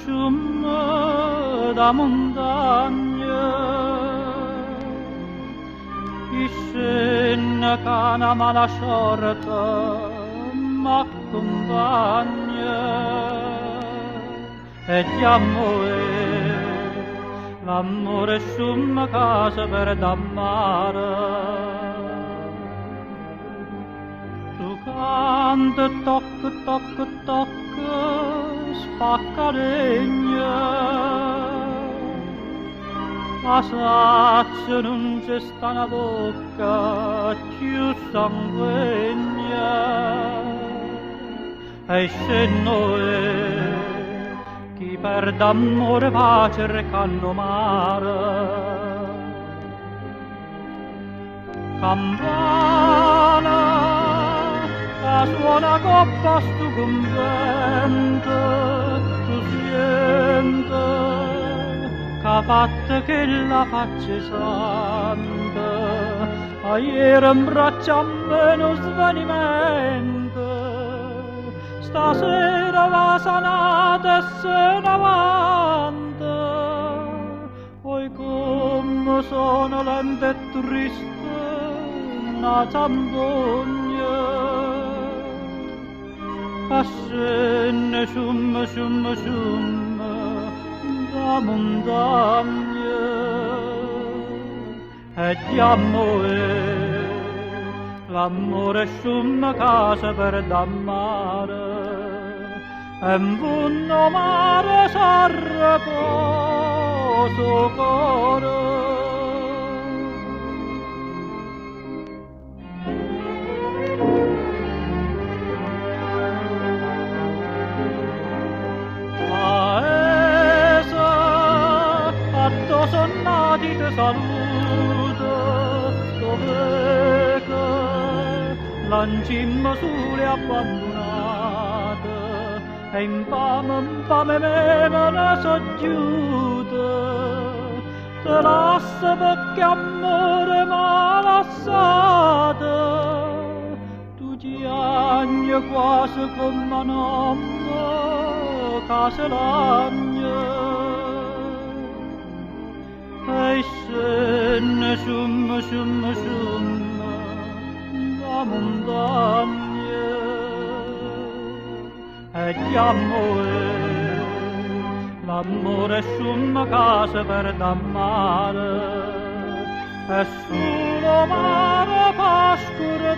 Şum da montagna scena cana ma la sorta m'accompagna e di amore l'amore scum casa per d'ammare tu canta tocca tocca tocca spacca legna la sazia non c'è sta una bocca più sanguigna e se noi chi per d'amore va cercando mare campana la suona coppa stu convento tu siente c'ha fatto che la faccia santa a ieri in braccia a me non svenimento stasera va sanata e se ne avanti poi come sono lenta e triste una zampogna scende scum da montagna e di amore l'amore scum casa per d'ammare e in fondo mare s'arreposo cuore. Sono nati te saluto dove che l'ancimma sole abbandonata e infame me ne soggiuta te lascia perché amore m'ha lasciata tu giagni quasi come un uomo che se lagna e scende scum da montagna e di amore l'amore scum casa per d'ammare e solo mare pascolo